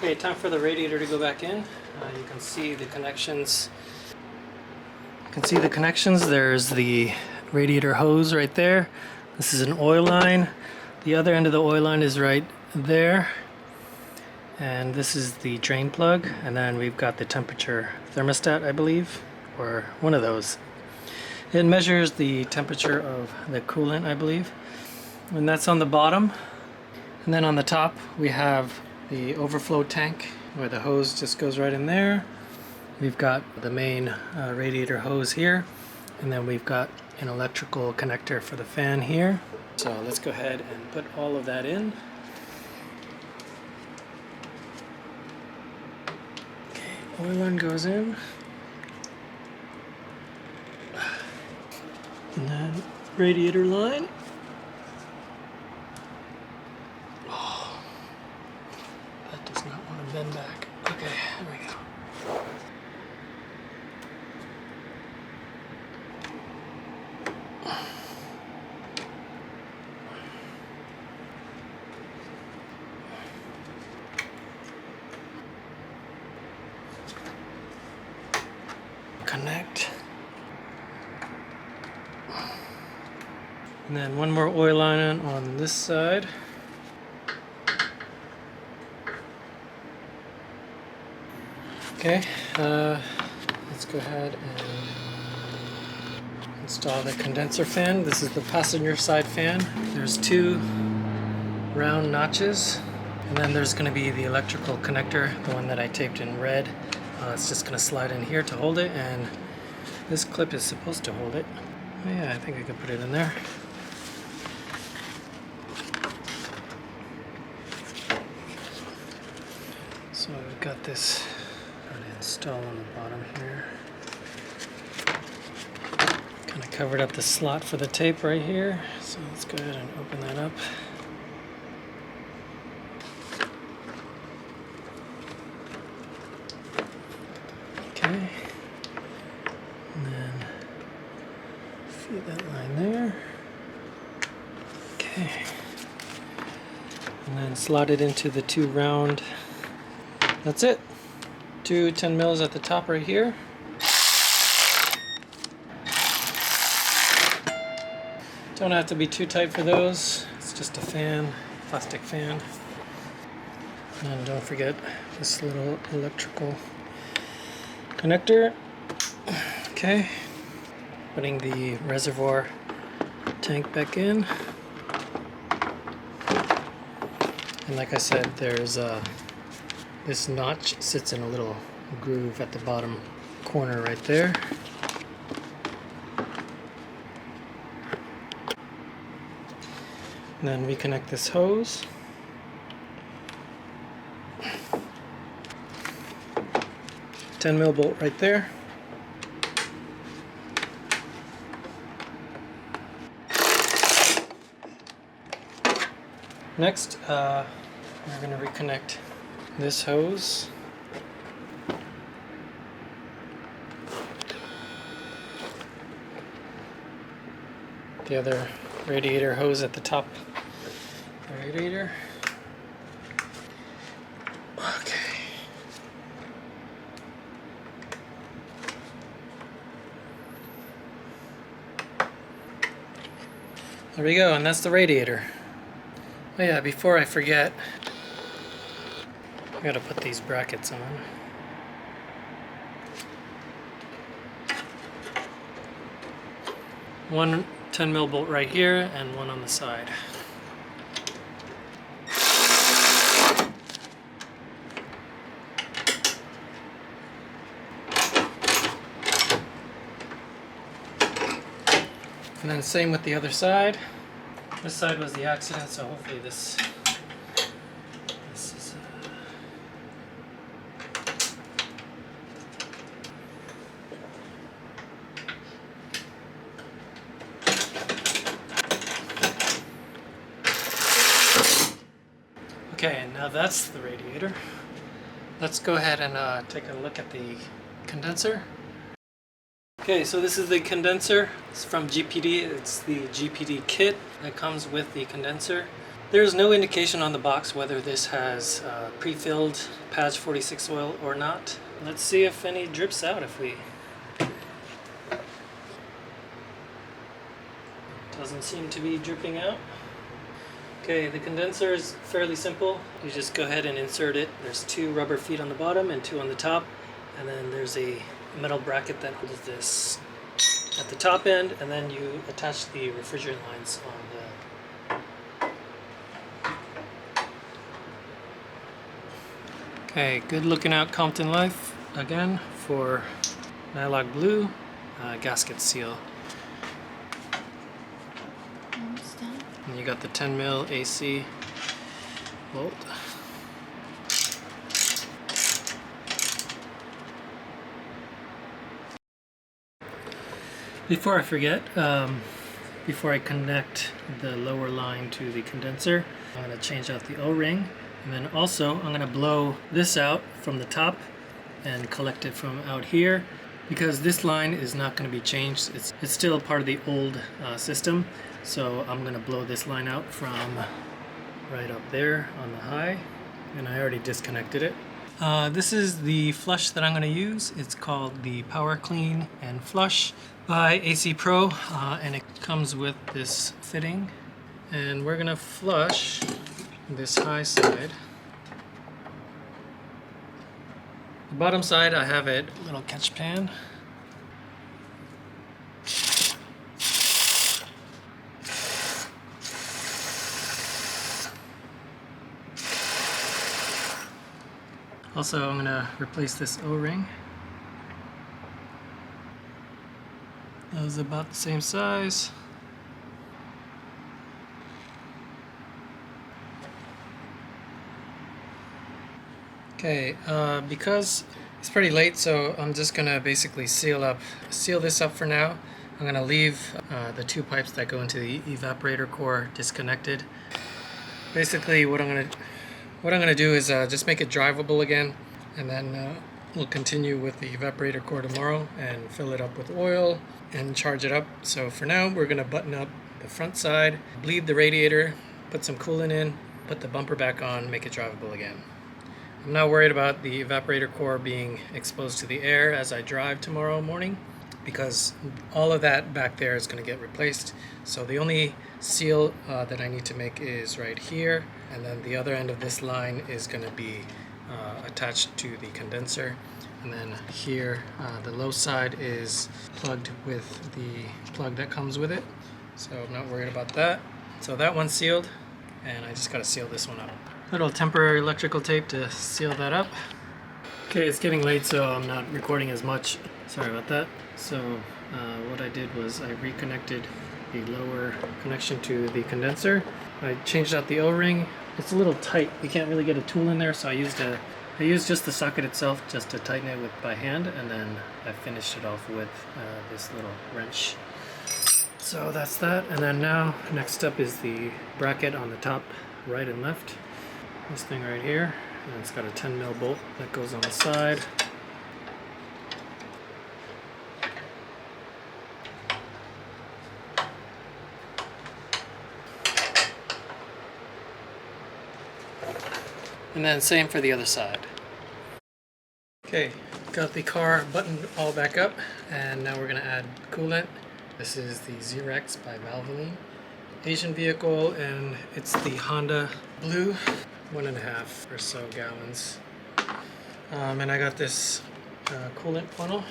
Okay, time for the radiator to go back in. You can see the connections. There's the radiator hose right there. This is an oil line. The other end of the oil line is right there. And this is the drain plug. And then we've got the temperature thermostat, I believe, or one of those. It measures the temperature of the coolant, I believe. And that's on the bottom. And then on the top we have the overflow tank where the hose just goes right in there. We've got the main radiator hose here, and then we've got an electrical connector for the fan here. So let's go ahead and put all of that in. Okay, oil line goes in. And then radiator line. Oh, that does not want to bend back. Okay, there we go. Connect. And then one more oil line on this side. Okay, let's go ahead and install the condenser fan. This is the passenger side fan. There's two round notches, and then there's going to be the electrical connector, the one that I taped in red. It's just going to slide in here to hold it, and this clip is supposed to hold it. Oh yeah, I think I can put it in there. So we've got this install on the bottom here. Kind of covered up the slot for the tape right here. So let's go ahead and open that up. Okay. And then feed that line there. Okay. And then slot it into the two round. That's it. Two 10 mils at the top right here. Don't have to be too tight for those. It's just a fan, plastic fan. And don't forget this little electrical connector. Okay. Putting the reservoir tank back in. And like I said, there's this notch sits in a little groove at the bottom corner right there. And then we connect this hose. $10 mil bolt right there. Next, we're going to reconnect this hose. The other radiator hose at the top of the radiator. Okay. There we go, and that's the radiator. Oh yeah, before I forget, I gotta put these brackets on. One 10 mil bolt right here and one on the side. And then same with the other side. This side was the accident, so hopefully this is okay, and now that's the radiator. Let's go ahead and take a look at the condenser. Okay, so this is the condenser. It's from GPD. It's the GPD kit that comes with the condenser. There's no indication on the box whether this has pre-filled Patch 46 oil or not. Let's see if any drips out if we... Doesn't seem to be dripping out. Okay, the condenser is fairly simple. You just go ahead and insert it. There's 2 rubber feet on the bottom and 2 on the top. And then there's a metal bracket that holds this at the top end, and then you attach the refrigerant lines on the... Okay, good looking out Compton Life again for Nylock Blue gasket seal. And you got the 10 mil AC bolt. Before I forget, before I connect the lower line to the condenser, I'm going to change out the O-ring. And then also I'm going to blow this out from the top and collect it from out here, because this line is not going to be changed. It's still part of the old system. So I'm going to blow this line out from right up there on the high, and I already disconnected it. This is the flush that I'm going to use. It's called the Power Clean and Flush by AC Pro, and it comes with this fitting. And we're going to flush this high side. The bottom side, I have it a little catch pan. Also, I'm going to replace this O-ring. That was about the same size. Okay, because it's pretty late, so I'm just going to basically seal this up for now. I'm going to leave the 2 pipes that go into the evaporator core disconnected. Basically, what I'm going to do is just make it drivable again, and then we'll continue with the evaporator core tomorrow and fill it up with oil and charge it up. So for now, we're going to button up the front side, bleed the radiator, put some coolant in, put the bumper back on, make it drivable again. I'm not worried about the evaporator core being exposed to the air as I drive tomorrow morning, because all of that back there is going to get replaced. So the only seal that I need to make is right here, and then the other end of this line is going to be attached to the condenser. And then here, the low side is plugged with the plug that comes with it. So I'm not worried about that. So that one's sealed, and I just got to seal this one up. Little temporary electrical tape to seal that up. Okay, it's getting late, so I'm not recording as much. Sorry about that. So what I did was I reconnected the lower connection to the condenser. I changed out the O-ring. It's a little tight. You can't really get a tool in there, so I used just the socket itself just to tighten it by hand, and then I finished it off with this little wrench. So that's that. And then now, next up is the bracket on the top right and left. This thing right here, and it's got a 10 mil bolt that goes on the side. And then same for the other side. Okay, got the car buttoned all back up, and now we're going to add coolant. This is the Civic by Valvoline. Asian vehicle, and it's the Honda Blue, 1.5 or so gallons. And I got this coolant funnel.